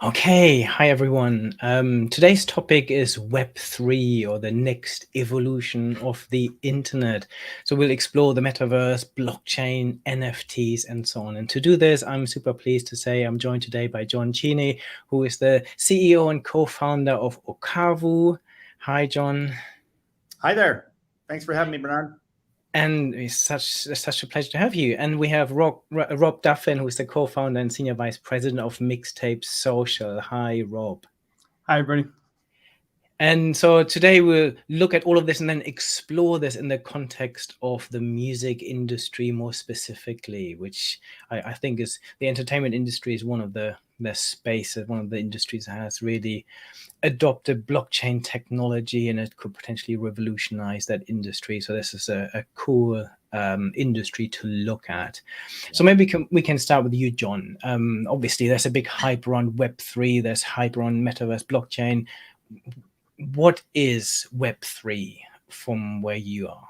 Okay, hi everyone. Today's topic is Web3 or the next evolution of the internet. So we'll explore the metaverse, blockchain, NFTs, and so on. And to do this, I'm super pleased to say I'm joined today by John Cheney, who is the CEO and co-founder of Ocavu. Hi, John. Hi there. Thanks for having me, Bernard. And it's such a pleasure to have you. And we have Rob Duffin, who is the co-founder and senior vice president of Mixtape Social. Hi, Rob. Hi, everybody. And so today we'll look at all of this and then explore this in the context of the music industry more specifically, which I think is the entertainment industry is one of the spaces, one of the industries that has really adopted blockchain technology, and it could potentially revolutionize that industry. So this is a cool industry to look at. So maybe we can start with you, John. Obviously, there's a big hype around Web3. There's hype around metaverse, blockchain. What is Web3 from where you are?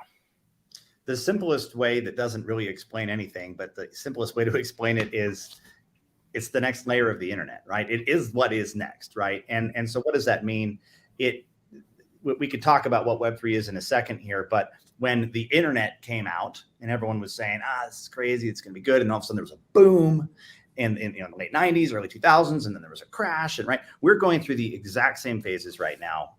The simplest way that doesn't really explain anything, but the simplest way to explain it is it's the next layer of the internet, right? It is what is next, right? And so what does that mean? We could talk about what Web3 is in a second here, but when the internet came out and everyone was saying, this is crazy, it's going to be good. And all of a sudden there was a boom in the late 90s, early 2000s, and then there was a crash. And we're going through the exact same phases right now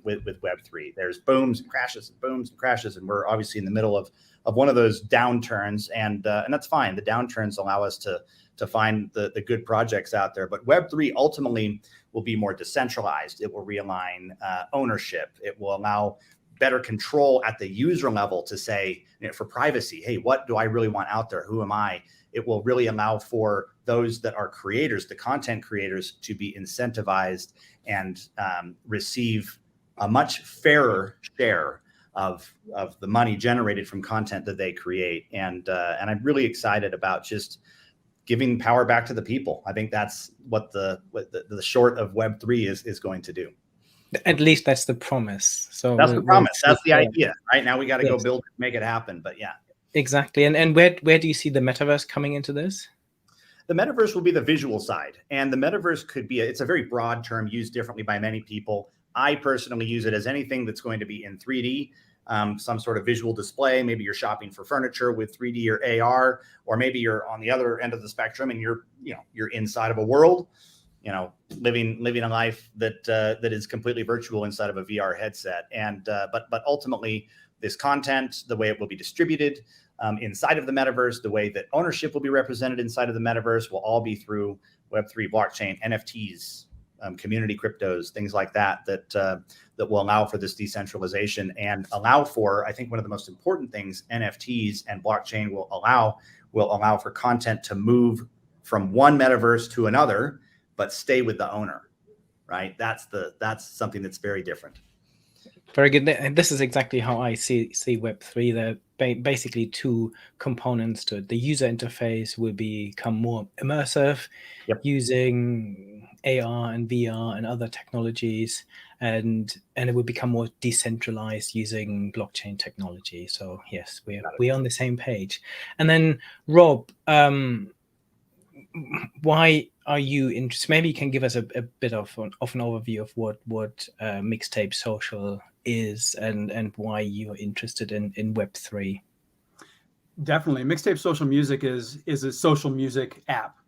with Web3. There's booms and crashes and booms and crashes, and we're obviously in the middle of one of those downturns, and that's fine. The downturns allow us to find the good projects out there. But Web3 ultimately will be more decentralized. It will realign ownership. It will allow better control at the user level to say, for privacy, hey, what do I really want out there? Who am I? It will really allow for those that are creators, the content creators, to be incentivized and receive a much fairer share of the money generated from content that they create. And I'm really excited about just giving power back to the people. I think that's what the short of Web3 is going to do. At least that's the promise. So that's the promise. That's the idea. Right now we got to go build it, make it happen. But yeah. Exactly. And where do you see the metaverse coming into this? The metaverse will be the visual side. And the metaverse could be, it's a very broad term used differently by many people. I personally use it as anything that's going to be in 3D, some sort of visual display. Maybe you're shopping for furniture with 3D or AR, or maybe you're on the other end of the spectrum and you're inside of a world, living a life that is completely virtual inside of a VR headset. And but ultimately, this content, the way it will be distributed inside of the metaverse, the way that ownership will be represented inside of the metaverse will all be through Web3, blockchain, NFTs, community cryptos, things like that will allow for this decentralization and allow for, I think one of the most important things NFTs and blockchain will allow for content to move from one metaverse to another, but stay with the owner, right? That's something that's very different. Very good. And this is exactly how I see Web3. There are basically two components to it. The user interface will become more immersive, using AR and VR and other technologies, and it will become more decentralized using blockchain technology. So yes, we're on the same page. And then Rob, why are you interested? Maybe you can give us a bit of an overview of what Mixtape Social is and why you're interested in Web3. Definitely. Mixtape Social Music is a social music app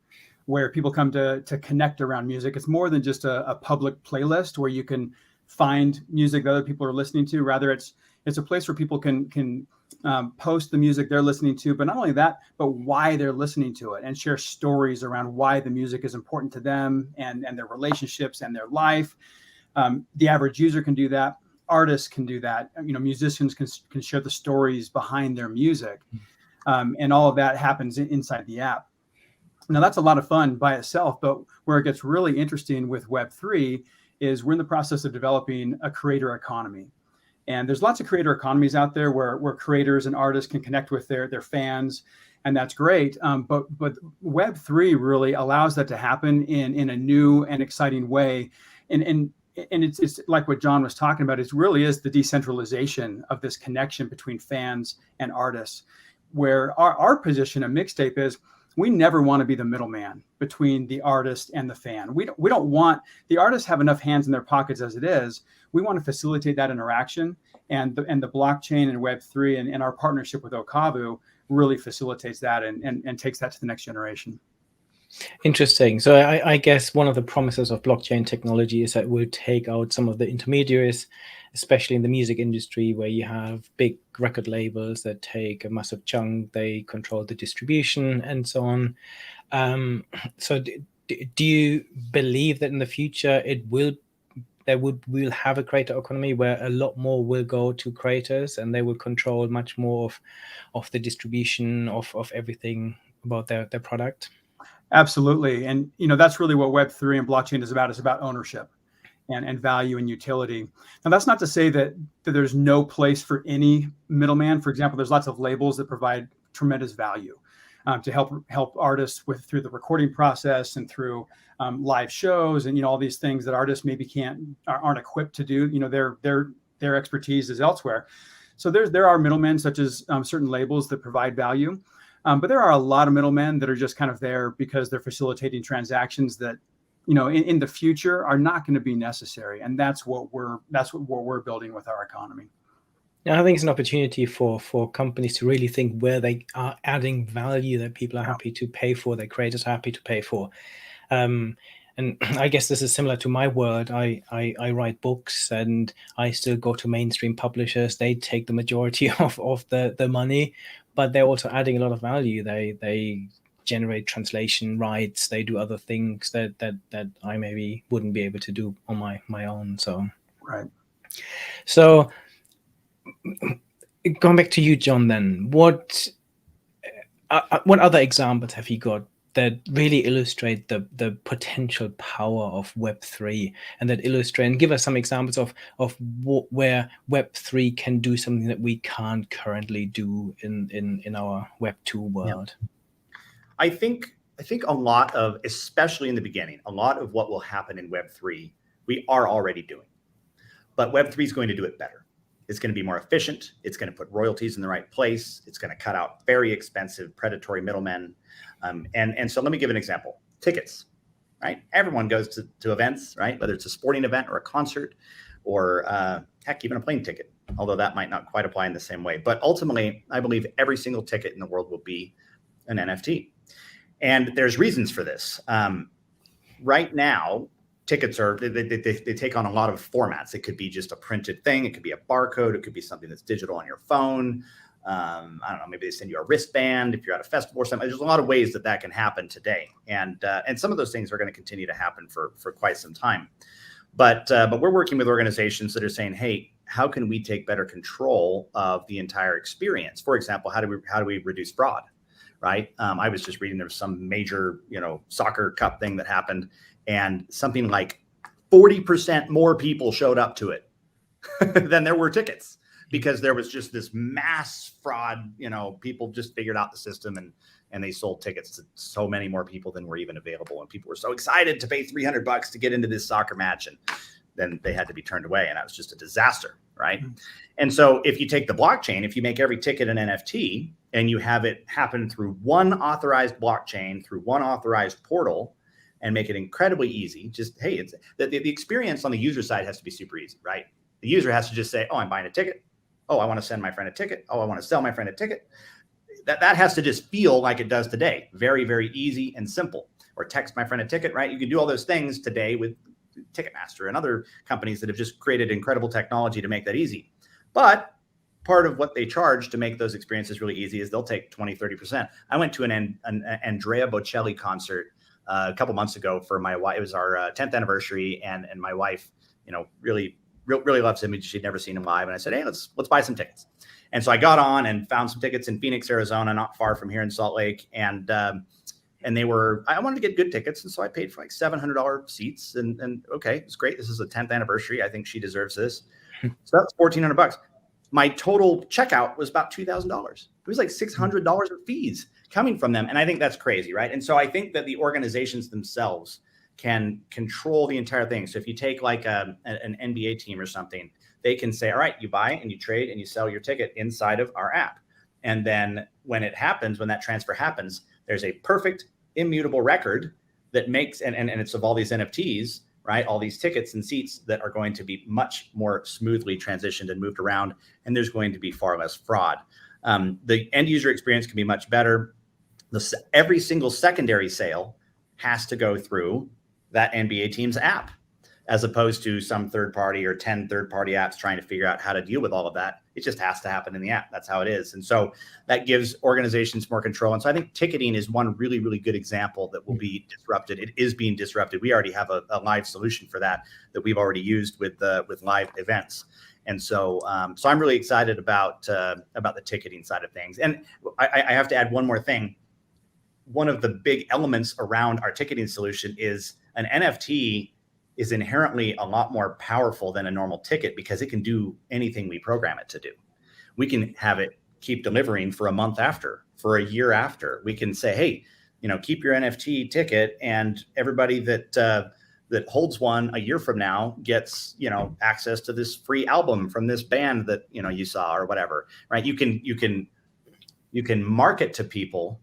where people come to connect around music. It's more than just a public playlist where you can find music that other people are listening to. Rather, it's a place where people can post the music they're listening to, but not only that, but why they're listening to it, and share stories around why the music is important to them and their relationships and their life. The average user can do that. Artists can do that. Musicians can share the stories behind their music. And all of that happens inside the app. Now, that's a lot of fun by itself, but where it gets really interesting with Web3 is we're in the process of developing a creator economy. And there's lots of creator economies out there where creators and artists can connect with their fans, and that's great. But Web3 really allows that to happen in a new and exciting way. And it's like what John was talking about. It really is the decentralization of this connection between fans and artists, where our position at Mixtape is we never want to be the middleman between the artist and the fan. We don't want, the artists have enough hands in their pockets as it is. We want to facilitate that interaction, and the blockchain and Web3 and our partnership with Okavu really facilitates that and takes that to the next generation. Interesting. So I guess one of the promises of blockchain technology is that it will take out some of the intermediaries, especially in the music industry, where you have big record labels that take a massive chunk, they control the distribution and so on. So do you believe that in the future we'll have a creator economy where a lot more will go to creators and they will control much more of the distribution of everything about their product? Absolutely. And, that's really what Web3 and blockchain is about. It's about ownership and value and utility. Now, that's not to say that there's no place for any middleman. For example, there's lots of labels that provide tremendous value to help artists through the recording process and through live shows and, all these things that artists maybe aren't equipped to do. Their expertise is elsewhere. So there are middlemen, such as certain labels that provide value. But there are a lot of middlemen that are just kind of there because they're facilitating transactions that, in the future are not going to be necessary. And that's what we're building with our economy. Yeah, I think it's an opportunity for companies to really think where they are adding value that people are happy to pay for, that creators are happy to pay for. And I guess this is similar to my world. I write books and I still go to mainstream publishers. They take the majority of the money, but they're also adding a lot of value. They generate translation rights. They do other things that I maybe wouldn't be able to do on my own. So right. So going back to you, John, then what other examples have you got that really illustrate the potential power of Web3 and that illustrate and give us some examples of where Web3 can do something that we can't currently do in our Web2 world? Yeah. I think a lot of, especially in the beginning, a lot of what will happen in Web3, we are already doing, but Web3 is going to do it better. It's going to be more efficient. It's going to put royalties in the right place. It's going to cut out very expensive predatory middlemen. And so let me give an example. Tickets, right? Everyone goes to events, right? Whether it's a sporting event or a concert or heck, even a plane ticket, although that might not quite apply in the same way. But ultimately, I believe every single ticket in the world will be an NFT. And there's reasons for this. Right now, tickets they take on a lot of formats. It could be just a printed thing. It could be a barcode. It could be something that's digital on your phone. I don't know, maybe they send you a wristband if you're at a festival or something. There's a lot of ways that can happen today. And some of those things are going to continue to happen for quite some time. But we're working with organizations that are saying, hey, how can we take better control of the entire experience? For example, how do we reduce fraud, right? I was just reading there was some major, soccer cup thing that happened, and something like 40% more people showed up to it than there were tickets, because there was just this mass fraud. People just figured out the system and they sold tickets to so many more people than were even available. And people were so excited to pay $300 to get into this soccer match. And then they had to be turned away. And that was just a disaster, right? Mm-hmm. And so if you take the blockchain, if you make every ticket an NFT and you have it happen through one authorized blockchain, through one authorized portal, and make it incredibly easy, just, hey, it's the experience on the user side has to be super easy, right? The user has to just say, oh, I'm buying a ticket. Oh, I want to send my friend a ticket. Oh, I want to sell my friend a ticket. That has to just feel like it does today. Very, very easy and simple. Or text my friend a ticket, right? You can do all those things today with Ticketmaster and other companies that have just created incredible technology to make that easy. But part of what they charge to make those experiences really easy is they'll take 20, 30%. I went to an Andrea Bocelli concert a couple months ago for my wife. It was our 10th anniversary, and my wife, really loves him. She'd never seen him live. And I said, hey, let's buy some tickets. And so I got on and found some tickets in Phoenix, Arizona, not far from here in Salt Lake. And I wanted to get good tickets. And so I paid for like $700 seats, and okay, it's great. This is a 10th anniversary. I think she deserves this. So that's $1,400. My total checkout was about $2,000. It was like $600 of fees coming from them. And I think that's crazy, right? And so I think that the organizations themselves can control the entire thing. So if you take like an NBA team or something, they can say, all right, you buy and you trade and you sell your ticket inside of our app. And then when it happens, when that transfer happens, There's a perfect immutable record that makes, and it's of all these NFTs, right? All these tickets and seats that are going to be much more smoothly transitioned and moved around, and there's going to be far less fraud. The end user experience can be much better. Every single secondary sale has to go through that NBA team's app, as opposed to some third party or 10 third party apps trying to figure out how to deal with all of that. It just has to happen in the app. That's how it is. And so that gives organizations more control. And so I think ticketing is one really, really good example that will be disrupted. It is being disrupted. We already have a live solution for that we've already used with live events. And so, so I'm really excited about the ticketing side of things. And I have to add one more thing. One of the big elements around our ticketing solution is an NFT is inherently a lot more powerful than a normal ticket because it can do anything we program it to do. We can have it keep delivering for a month after, for a year after. We can say, hey, keep your NFT ticket, and everybody that holds one a year from now gets, access to this free album from this band that, you saw or whatever, right? You can market to people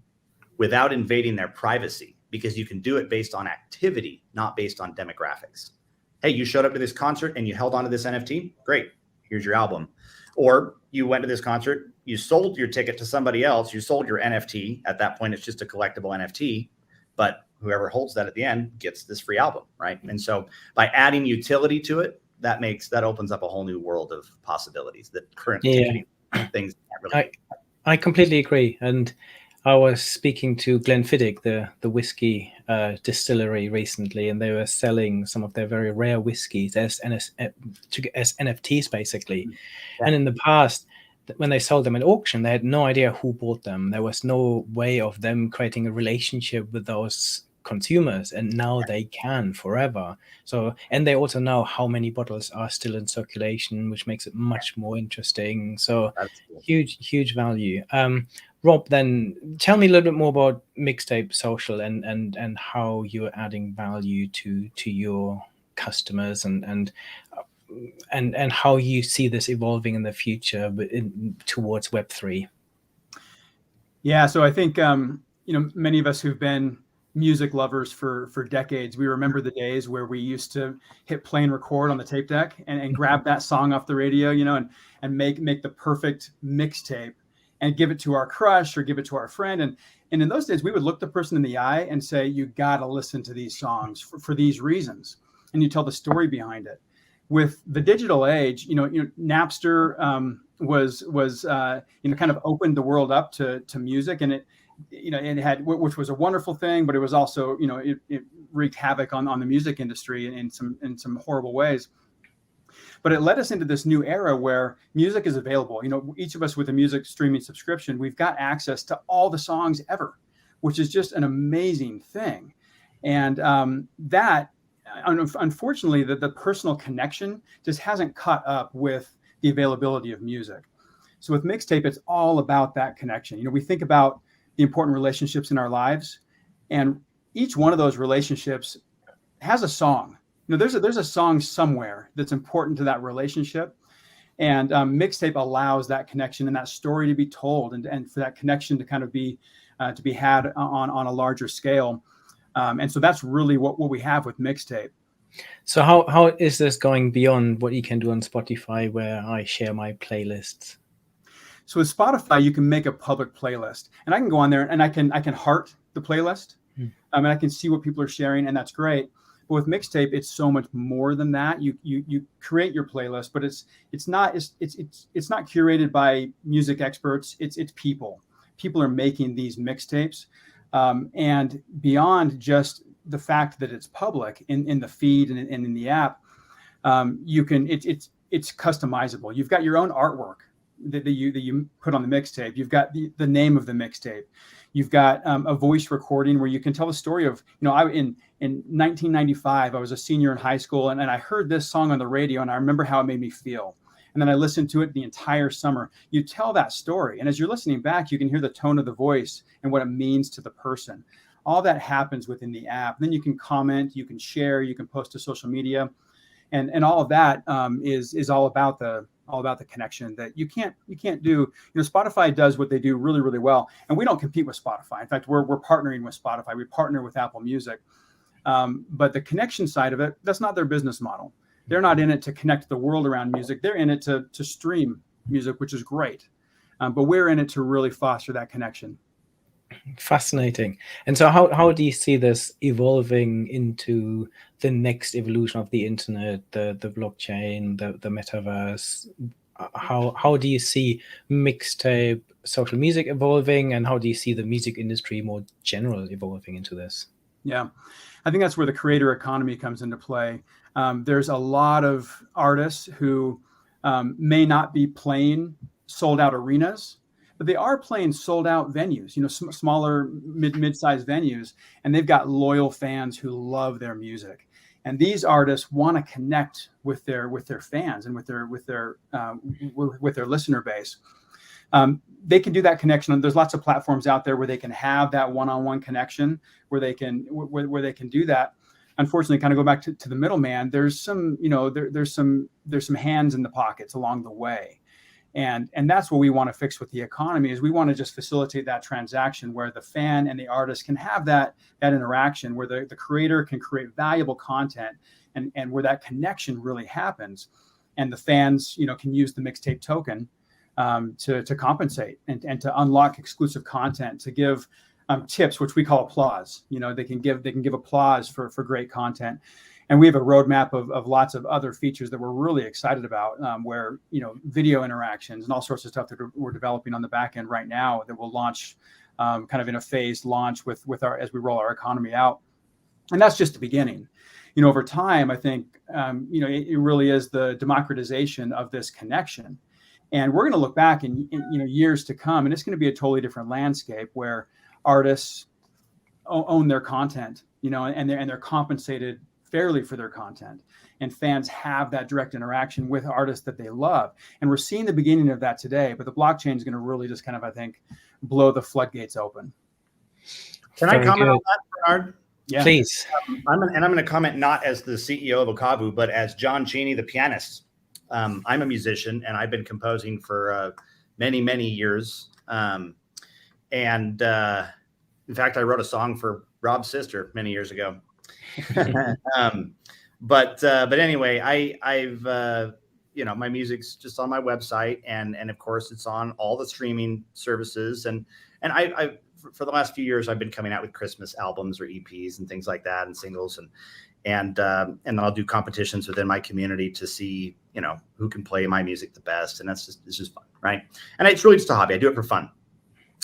without invading their privacy, because you can do it based on activity, not based on demographics. Hey, you showed up to this concert and you held onto this NFT. Great. Here's your album. Or you went to this concert, you sold your ticket to somebody else. You sold your NFT. At that point, it's just a collectible NFT, but whoever holds that at the end gets this free album, right? And so by adding utility to it, that opens up a whole new world of possibilities that current ticketing things can't really. I completely agree. And I was speaking to Glenfiddich, the whiskey distillery recently, and they were selling some of their very rare whiskeys as NFTs, basically. Yeah. And in the past, when they sold them at auction, they had no idea who bought them. There was no way of them creating a relationship with those consumers, and now they can forever. So, and they also know how many bottles are still in circulation, which makes it much more interesting. So cool. huge value. Rob, then tell me a little bit more about Mixtape Social and how you're adding value to your customers and how you see this evolving in the future towards Web3. Yeah, so I think many of us who've been music lovers for decades, we remember the days where we used to hit play and record on the tape deck and grab that song off the radio, and make the perfect mixtape and give it to our crush or give it to our friend. And in those days, we would look the person in the eye and say, you got to listen to these songs for these reasons. And you tell the story behind it. With the digital age, Napster was kind of opened the world up to music, and it had, which was a wonderful thing, but it was also, it wreaked havoc on the music industry in some horrible ways. But it led us into this new era where music is available. Each of us with a music streaming subscription, we've got access to all the songs ever, which is just an amazing thing. And that, unfortunately, the personal connection just hasn't caught up with the availability of music. So with Mixtape, it's all about that connection. We think about the important relationships in our lives, and each one of those relationships has a song. There's a song somewhere that's important to that relationship, and Mixtape allows that connection and that story to be told, and for that connection to kind of be had on a larger scale. And so that's really what we have with Mixtape. So how is this going beyond what you can do on Spotify, where I share my playlists? So with Spotify, you can make a public playlist, and I can go on there and I can heart the playlist, and I can see what people are sharing, and that's great. But with Mixtape, it's so much more than that. You create your playlist, but it's not curated by music experts. It's people. People are making these mixtapes, and beyond just the fact that it's public in the feed and in the app, it's customizable. You've got your own artwork that you put on the mixtape. You've got the name of the mixtape. You've got a voice recording where you can tell the story of, in 1995, I was a senior in high school, and I heard this song on the radio, and I remember how it made me feel. And then I listened to it the entire summer. You tell that story, and as you're listening back, you can hear the tone of the voice and what it means to the person. All that happens within the app. Then you can comment, you can share, you can post to social media, and all of that is all about the all about the connection that you can't do. You know, Spotify does what they do really, really well, and we don't compete with Spotify. In fact, we're partnering with Spotify. We partner with Apple Music, but the connection side of it, that's not their business model. They're not in it to connect the world around music. They're in it to stream music, which is great, but we're in it to really foster that connection. Fascinating. And so how do you see this evolving into the next evolution of the internet, the blockchain, the metaverse? How do you see Mixtape social music evolving, and how do you see the music industry more general evolving into this? Yeah, I think that's where the creator economy comes into play. There's a lot of artists who may not be playing sold out arenas, but they are playing sold out venues, you know, smaller mid-sized venues, and they've got loyal fans who love their music. And these artists want to connect with their fans and with their listener base. They can do that connection. There's lots of platforms out there where they can have that one-on-one connection, where they can do that. Unfortunately, kind of go back to the middleman. There's some, you know, there's some hands in the pockets along the way. And that's what we want to fix with the economy, is we want to just facilitate that transaction where the fan and the artist can have that interaction, where the creator can create valuable content, and where that connection really happens. And the fans, you know, can use the Mixtape token to compensate and to unlock exclusive content, to give tips, which we call applause. You know, they can give applause for great content. And we have a roadmap of lots of other features that we're really excited about, where, you know, video interactions and all sorts of stuff that we're developing on the back end right now that will launch kind of in a phased launch with our, as we roll our economy out. And that's just the beginning. You know, over time, I think, you know, it really is the democratization of this connection. And we're going to look back in you know, years to come, and it's going to be a totally different landscape where artists own their content, you know, and they're compensated fairly for their content, and fans have that direct interaction with artists that they love. And we're seeing the beginning of that today, but the blockchain is going to really just kind of, I think, blow the floodgates open. Can I comment on that, Bernard? Yeah, please. I'm going to comment not as the CEO of Okavu, but as John Cheney, the pianist. I'm a musician, and I've been composing for many, many years. And in fact, I wrote a song for Rob's sister many years ago. But anyway, I've you know, my music's just on my website, and of course it's on all the streaming services, and I for the last few years I've been coming out with Christmas albums or EPs and things like that, and singles, and then I'll do competitions within my community to see, you know, who can play my music the best, and it's just fun, right? And it's really just a hobby. I do it for fun.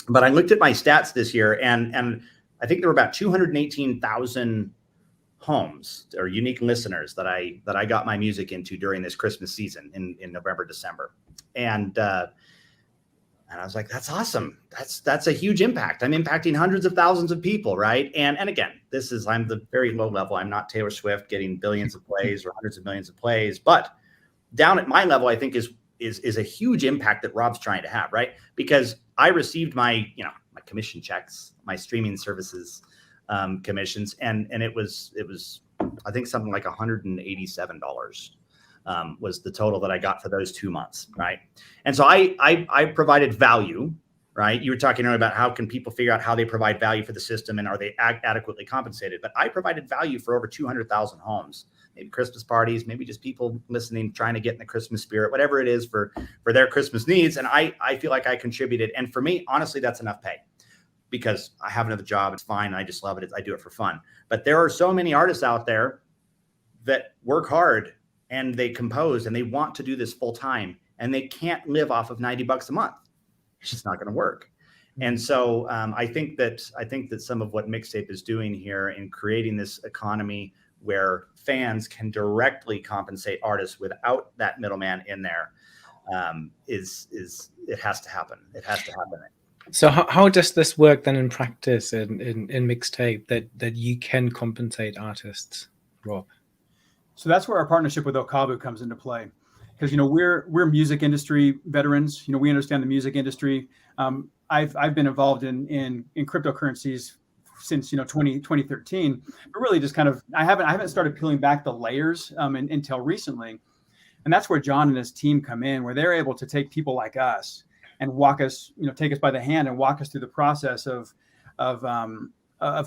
But I looked at my stats this year, and I think there were about 218,000 homes or unique listeners that I got my music into during this Christmas season in November, December. And I was like, that's awesome. That's a huge impact. I'm impacting hundreds of thousands of people, right? And again, I'm the very low level. I'm not Taylor Swift getting billions of plays or hundreds of millions of plays, but down at my level, I think is a huge impact that Rob's trying to have, right? Because I received my commission checks, my streaming services commissions, and it was I think something like $187 was the total that I got for those 2 months, right? And so I provided value, right? You were talking earlier about how can people figure out how they provide value for the system, and are they adequately compensated? But I provided value for over 200,000 homes, maybe Christmas parties, maybe just people listening, trying to get in the Christmas spirit, whatever it is for their Christmas needs. And I feel like I contributed. And for me, honestly, that's enough pay, because I have another job. It's fine. I just love it. I do it for fun. But there are so many artists out there that work hard and they compose and they want to do this full time, and they can't live off of $90 a month. It's just not going to work. And so I think that some of what Mixtape is doing here in creating this economy where fans can directly compensate artists without that middleman in there is it has to happen. It has to happen. So how does this work then in practice in Mixtape that you can compensate artists, Rob? So that's where our partnership with Okabu comes into play, because, you know, we're music industry veterans. You know, we understand the music industry. I've been involved in cryptocurrencies since 2013, but really just kind of I haven't started peeling back the layers until recently. And that's where John and his team come in, where they're able to take people like us and walk us, take us by the hand and walk us through the process of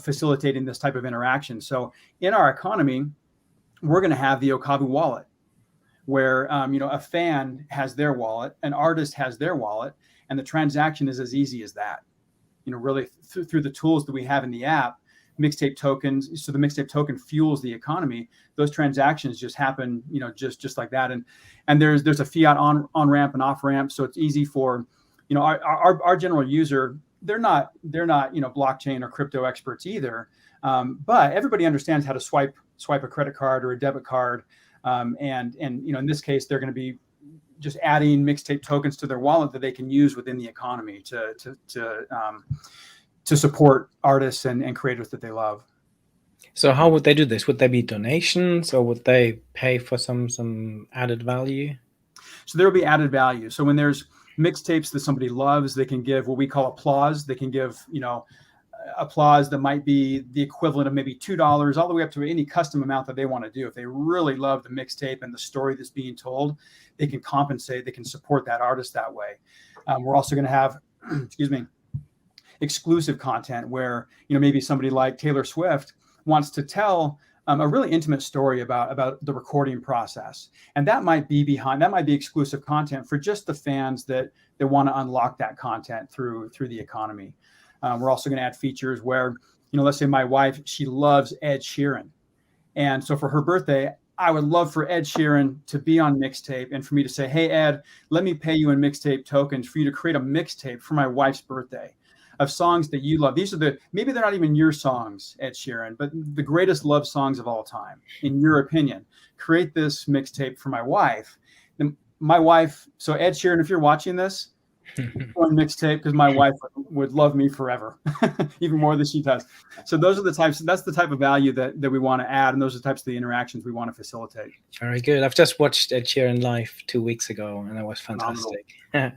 facilitating this type of interaction. So in our economy, we're going to have the Okabu Wallet, where a fan has their wallet, an artist has their wallet, and the transaction is as easy as that. Really through the tools that we have in the app, Mixtape tokens. So the Mixtape token fuels the economy. Those transactions just happen, just like that. And there's a fiat on ramp and off ramp, so it's easy for, our general user. They're not blockchain or crypto experts either, but everybody understands how to swipe a credit card or a debit card, and in this case they're going to be just adding Mixtape tokens to their wallet that they can use within the economy to support artists and creators that they love. So how would they do this? Would they be donations, or would they pay for some added value? So there will be added value. So when there's mixtapes that somebody loves, they can give what we call applause. They can give, applause that might be the equivalent of maybe $2 all the way up to any custom amount that they want to do. If they really love the mixtape and the story that's being told, they can compensate, they can support that artist that way. We're also going to have, exclusive content where, maybe somebody like Taylor Swift wants to tell a really intimate story about the recording process. And that might be exclusive content for just the fans that want to unlock that content through the economy. We're also going to add features where, let's say my wife, she loves Ed Sheeran. And so for her birthday, I would love for Ed Sheeran to be on Mixtape and for me to say, hey, Ed, let me pay you in Mixtape tokens for you to create a mixtape for my wife's birthday of songs that you love. These are maybe they're not even your songs, Ed Sheeran, but the greatest love songs of all time, in your opinion. Create this mixtape for my wife. And my wife, so Ed Sheeran, if you're watching this, on Mixtape, because my wife would love me forever, even more than she does. So that's the type of value that we want to add, and those are the types of the interactions we want to facilitate. Very good. I've just watched Ed Sheeran live 2 weeks ago, and that was fantastic. Yeah.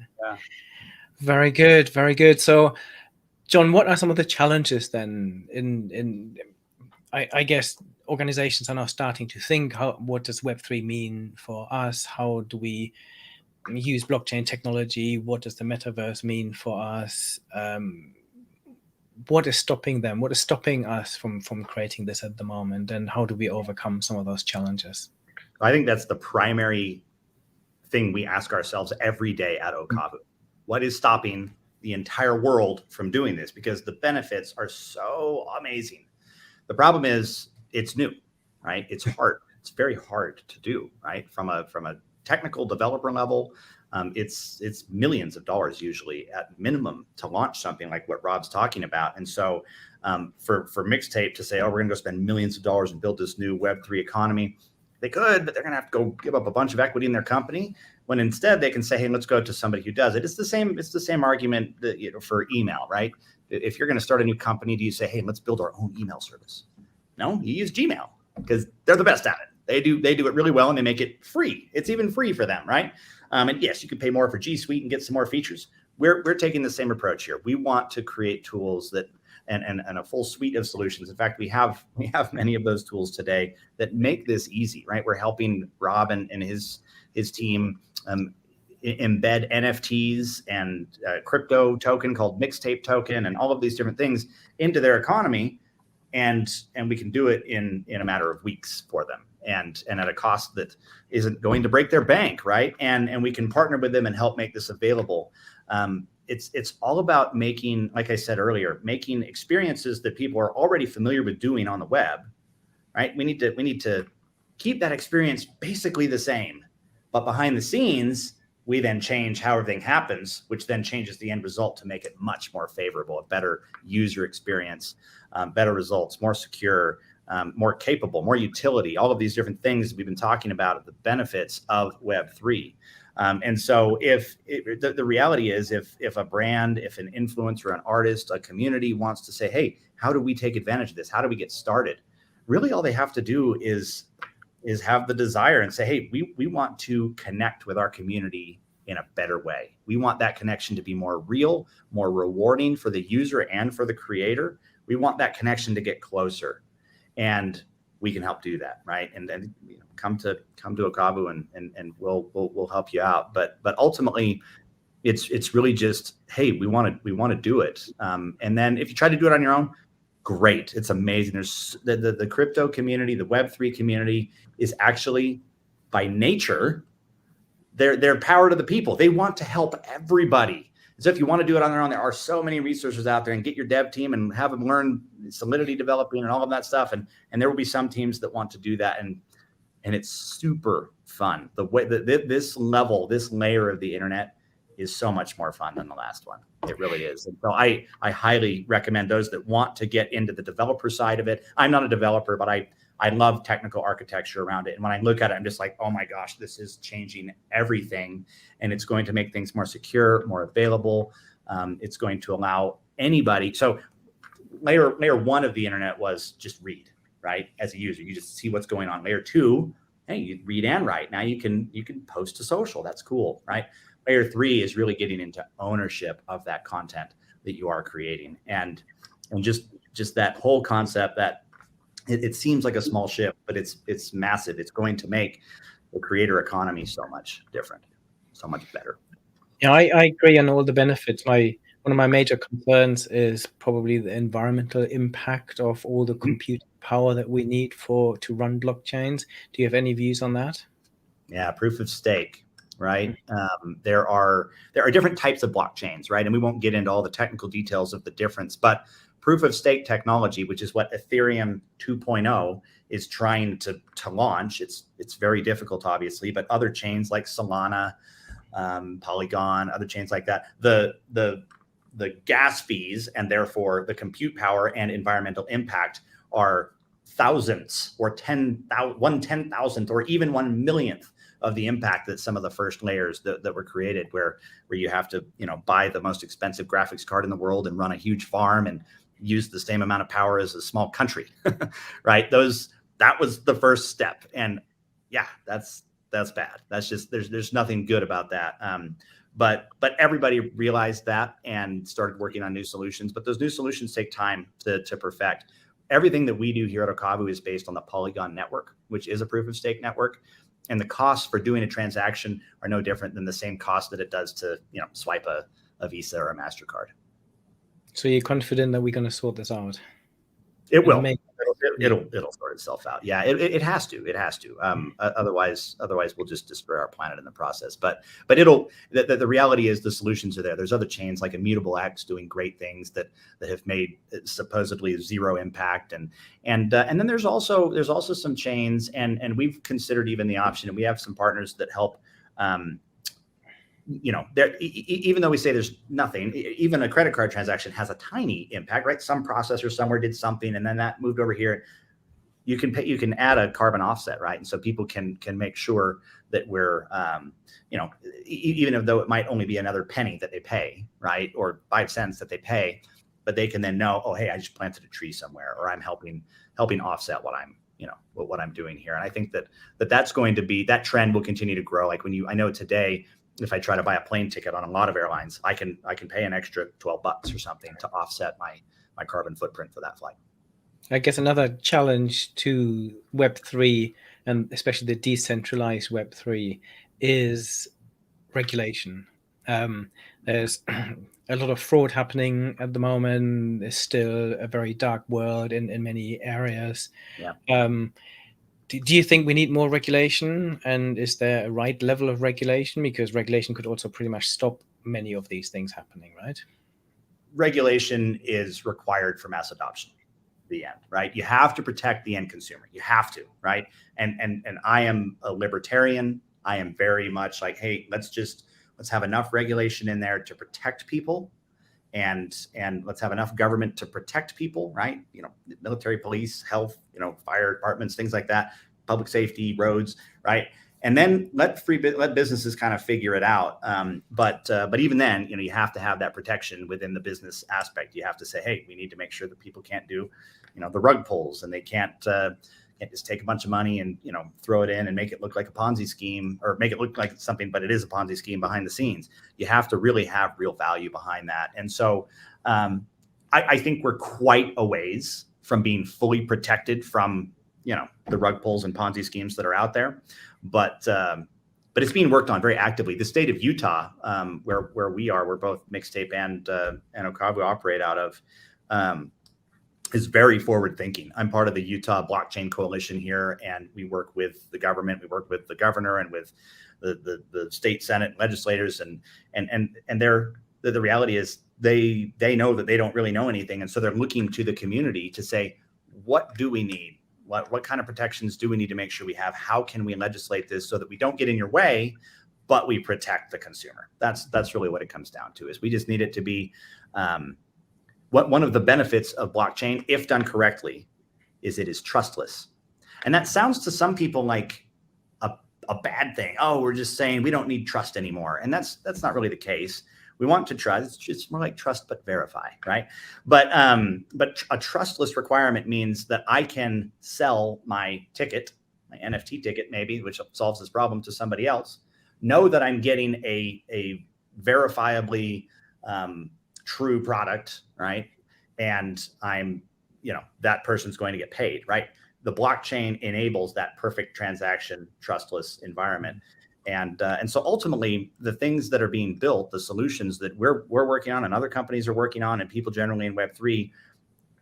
Very good, very good. So, John, what are some of the challenges then I guess organizations are now starting to think, what does Web3 mean for us? How do we use blockchain technology? What does the metaverse mean for us? What is stopping them? What is stopping us from creating this at the moment? And how do we overcome some of those challenges? I think that's the primary thing we ask ourselves every day at Ocavu. What is stopping the entire world from doing this? Because the benefits are so amazing. The problem is it's new, right? It's hard. It's very hard to do, right? From a technical developer level, it's millions of dollars usually at minimum to launch something like what Rob's talking about. And so for Mixtape to say, oh, we're going to go spend millions of dollars and build this new Web3 economy, they could, but they're going to have to go give up a bunch of equity in their company, when instead they can say, hey, let's go to somebody who does it. It's the same argument that, for email, right? If you're going to start a new company, do you say, hey, let's build our own email service? No, you use Gmail because they're the best at it. They do it really well, and they make it free. It's even free for them, right? And yes, you can pay more for G Suite and get some more features. We're taking the same approach here. We want to create tools that and a full suite of solutions. In fact, we have many of those tools today that make this easy, right? We're helping Rob and his team embed NFTs and crypto token called Mixtape token and all of these different things into their economy. And we can do it in a matter of weeks for them, and at a cost that isn't going to break their bank, right? And we can partner with them and help make this available. It's all about making, like I said earlier, making experiences that people are already familiar with doing on the web, right? We need to keep that experience basically the same, but behind the scenes, we then change how everything happens, which then changes the end result to make it much more favorable, a better user experience, better results, more secure, more capable, more utility, all of these different things we've been talking about, the benefits of Web3. And so the reality is if a brand, if an influencer, an artist, a community wants to say, hey, how do we take advantage of this? How do we get started? Really, all they have to do is have the desire and say, hey, we want to connect with our community in a better way. We want that connection to be more real, more rewarding for the user and for the creator. We want that connection to get closer. And we can help do that, right? And then come to Okavu and we'll help you out. But ultimately, it's really just, hey, we want to do it. And then if you try to do it on your own, great, it's amazing. There's the crypto community, the Web3 community is actually by nature, they're power to the people. They want to help everybody. So if you want to do it on their own, there are so many resources out there, and get your dev team and have them learn Solidity developing and all of that stuff. And there will be some teams that want to do that. And it's super fun. The way this layer of the internet is so much more fun than the last one. It really is. And so I highly recommend those that want to get into the developer side of it. I'm not a developer, but I love technical architecture around it. And when I look at it, I'm just like, oh my gosh, this is changing everything. And it's going to make things more secure, more available. It's going to allow anybody. So layer one of the internet was just read, right? As a user, you just see what's going on. Layer two, hey, you read and write. Now you can post to social. That's cool, right? Layer three is really getting into ownership of that content that you are creating. And just that whole concept that it seems like a small shift, but it's massive. It's going to make the creator economy so much different, so much better. Yeah, I agree on all the benefits. One of my major concerns is probably the environmental impact of all the computing power that we need to run blockchains. Do you have any views on that? Yeah, proof of stake, right? There are different types of blockchains, right? And we won't get into all the technical details of the difference, but proof of stake technology, which is what Ethereum 2.0 is trying to launch. It's very difficult, obviously, but other chains like Solana, Polygon, other chains like that, the gas fees and therefore the compute power and environmental impact are thousands or 1/10,000th or even 1/1,000,000th of the impact that some of the first layers that were created, where you have to buy the most expensive graphics card in the world and run a huge farm and use the same amount of power as a small country, right? That was the first step, and yeah, that's bad. That's just there's nothing good about that. But everybody realized that and started working on new solutions. But those new solutions take time to perfect. Everything that we do here at Ocavu is based on the Polygon network, which is a proof of stake network. And the costs for doing a transaction are no different than the same cost that it does to swipe a Visa or a MasterCard. So you're confident that we're going to sort this out? It will. It'll sort itself out. Yeah, it has to. It has to. Otherwise we'll just destroy our planet in the process. But it'll. The reality is the solutions are there. There's other chains like Immutable X doing great things that have made supposedly zero impact, and then there's also some chains, and we've considered even the option, and we have some partners that help. Even though we say there's nothing, even a credit card transaction has a tiny impact, right? Some processor somewhere did something, and then that moved over here. You can add a carbon offset, right? And so people can make sure that we're, even though it might only be another penny that they pay, right, or 5 cents that they pay, but they can then know, oh, hey, I just planted a tree somewhere, or I'm helping offset what I'm doing here. And I think that's going to be, that trend will continue to grow. Like I know today, if I try to buy a plane ticket on a lot of airlines, I can pay an extra $12 or something to offset my carbon footprint for that flight. I guess another challenge to Web3, and especially the decentralized Web3, is regulation. There's a lot of fraud happening at the moment. There's still a very dark world in many areas. Yeah. Do you think we need more regulation? And is there a right level of regulation? Because regulation could also pretty much stop many of these things happening, right? Regulation is required for mass adoption, the end, right? You have to protect the end consumer. You have to, right? And I am a libertarian. I am very much like, hey, let's have enough regulation in there to protect people. And let's have enough government to protect people, right? Military, police, health, fire departments, things like that, public safety, roads, right? And then let businesses kind of figure it out. But even then, you have to have that protection within the business aspect. You have to say, hey, we need to make sure that people can't do, the rug pulls, and they can't just take a bunch of money and throw it in and make it look like a Ponzi scheme, or make it look like something, but it is a Ponzi scheme behind the scenes. You have to really have real value behind that. And so I think we're quite a ways from being fully protected from the rug pulls and Ponzi schemes that are out there, but it's being worked on very actively. The state of Utah, where we are, where both Mixtape and Okavu operate out of, is very forward thinking. I'm part of the Utah Blockchain Coalition here, and we work with the government. We work with the governor and with the state senate legislators, and the reality is they know that they don't really know anything, and so they're looking to the community to say, what do we need? What kind of protections do we need to make sure we have? How can we legislate this so that we don't get in your way, but we protect the consumer? That's really what it comes down to. Is we just need it to be one of the benefits of blockchain, if done correctly, is it is trustless, and that sounds to some people like a bad thing. Oh, we're just saying we don't need trust anymore, and that's not really the case. We want to trust. It's more like trust but verify, right? But a trustless requirement means that I can sell my ticket, my NFT ticket maybe, which solves this problem, to somebody else, know that I'm getting a verifiably true product, right? And I'm, that person's going to get paid, right? The blockchain enables that perfect transaction, trustless environment. And so ultimately, the things that are being built, the solutions that we're working on and other companies are working on, and people generally in Web3,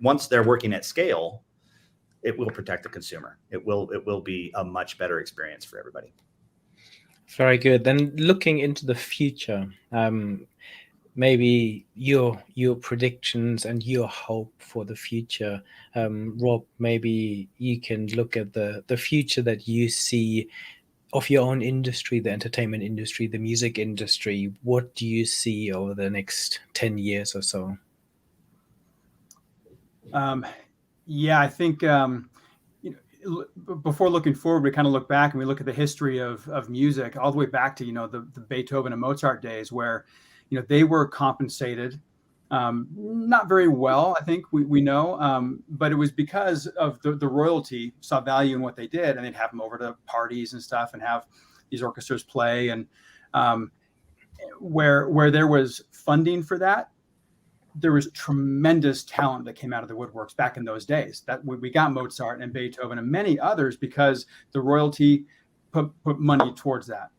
once they're working at scale, it will protect the consumer. It will be a much better experience for everybody. Very good. Then looking into the future, maybe your predictions and your hope for the future. Rob, maybe you can look at the future that you see of your own industry, the entertainment industry, the music industry. What do you see over the next 10 years or so? Yeah, I think before looking forward, we kind of look back and we look at the history of music all the way back to, the Beethoven and Mozart days, where, they were compensated not very well, I think we know, but it was because of the royalty saw value in what they did, and they'd have them over to parties and stuff and have these orchestras play. And where there was funding for that, there was tremendous talent that came out of the woodworks back in those days. That we got Mozart and Beethoven and many others because the royalty put money towards that.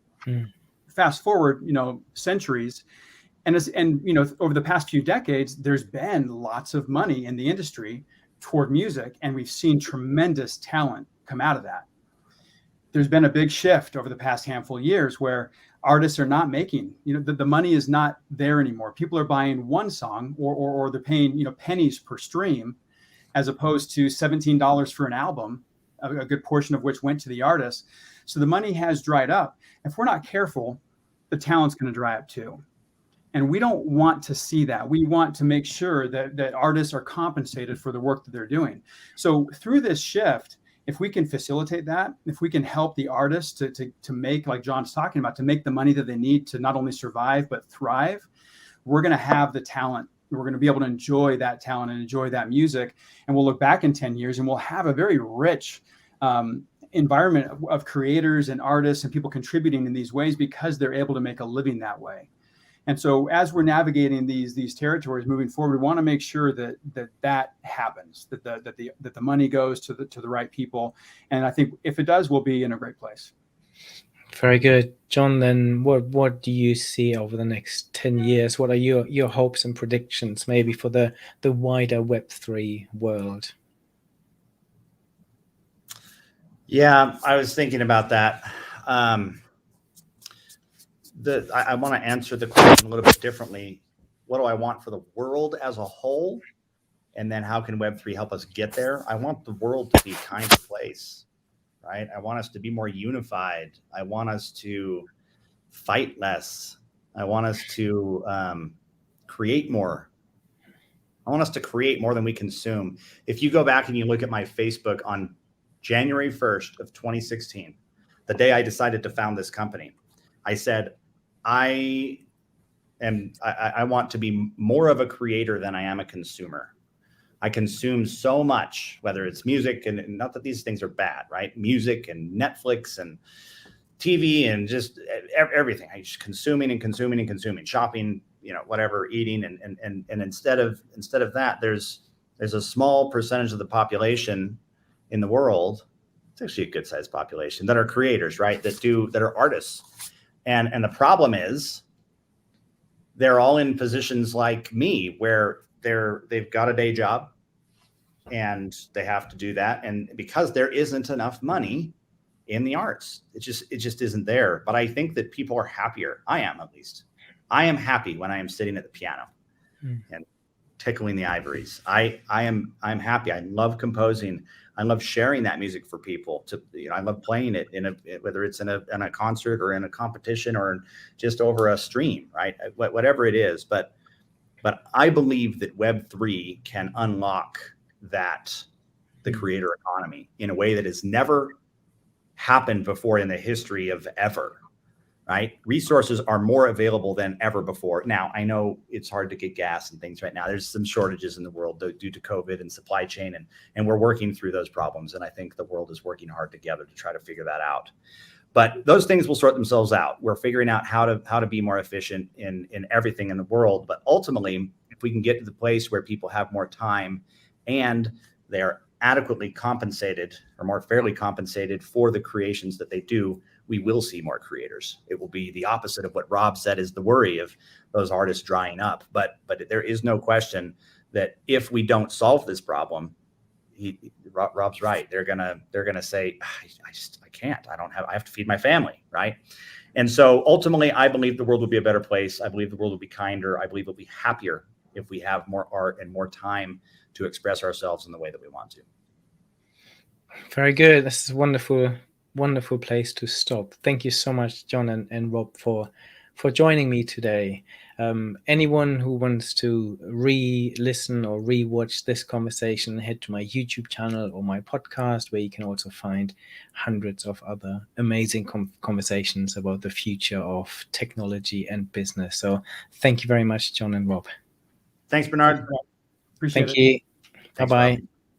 Fast forward, centuries. And over the past few decades, there's been lots of money in the industry toward music, and we've seen tremendous talent come out of that. There's been a big shift over the past handful of years where artists are not making, the money is not there anymore. People are buying one song or they're paying, pennies per stream, as opposed to $17 for an album, a good portion of which went to the artist. So the money has dried up. If we're not careful, the talent's going to dry up too. And we don't want to see that. We want to make sure that artists are compensated for the work that they're doing. So through this shift, if we can facilitate that, if we can help the artists to make, like John's talking about, to make the money that they need to not only survive, but thrive, we're going to have the talent. We're going to be able to enjoy that talent and enjoy that music. And we'll look back in 10 years and we'll have a very rich environment of creators and artists and people contributing in these ways because they're able to make a living that way. And so as we're navigating these territories moving forward, we want to make sure that happens, that the money goes to the right people. And I think if it does, we'll be in a great place. Very good. John, then what do you see over the next 10 years? What are your hopes and predictions maybe for the wider Web3 world? Yeah, I was thinking about that. I want to answer the question a little bit differently. What do I want for the world as a whole? And then how can Web3 help us get there? I want the world to be a kinder place, right? I want us to be more unified. I want us to fight less. I want us to create more. I want us to create more than we consume. If you go back and you look at my Facebook on January 1st of 2016, the day I decided to found this company, I said, I want to be more of a creator than I am a consumer. I consume so much, whether it's music, and not that these things are bad, right? Music and Netflix and TV and just everything. I just consuming and consuming and consuming, shopping, whatever, eating, and instead of that, there's a small percentage of the population in the world it's actually a good sized population that are creators, right? That are artists. And the problem is they're all in positions like me where they've got a day job and they have to do that. And because there isn't enough money in the arts, it just isn't there. But I think that people are happier. I am, at least. I am happy when I am sitting at the piano and tickling the ivories. I'm happy. I love composing. I love sharing that music for people. I love playing it whether it's in a concert or in a competition or just over a stream, right? Whatever it is. But I believe that Web3 can unlock the creator economy in a way that has never happened before in the history of ever. Right? Resources are more available than ever before. Now, I know it's hard to get gas and things right now. There's some shortages in the world due to COVID and supply chain, and we're working through those problems. And I think the world is working hard together to try to figure that out. But those things will sort themselves out. We're figuring out how to be more efficient in everything in the world. But ultimately, if we can get to the place where people have more time and they are adequately compensated or more fairly compensated for the creations that they do, we will see more creators. It will be the opposite of what Rob said is the worry of those artists drying up. But there is no question that if we don't solve this problem, Rob's right. They're gonna say, I can't. I have to feed my family, right? And so ultimately, I believe the world will be a better place. I believe the world will be kinder. I believe it'll be happier if we have more art and more time to express ourselves in the way that we want to. Very good. This is wonderful place to stop. Thank you so much, John and Rob, for joining me today. Anyone who wants to re-listen or re-watch this conversation, head to my YouTube channel or my podcast, where you can also find hundreds of other amazing conversations about the future of technology and business. So thank you very much, John and Rob. Thanks, Bernard. Appreciate it. Thank you. Thanks, Bye-bye. Rob.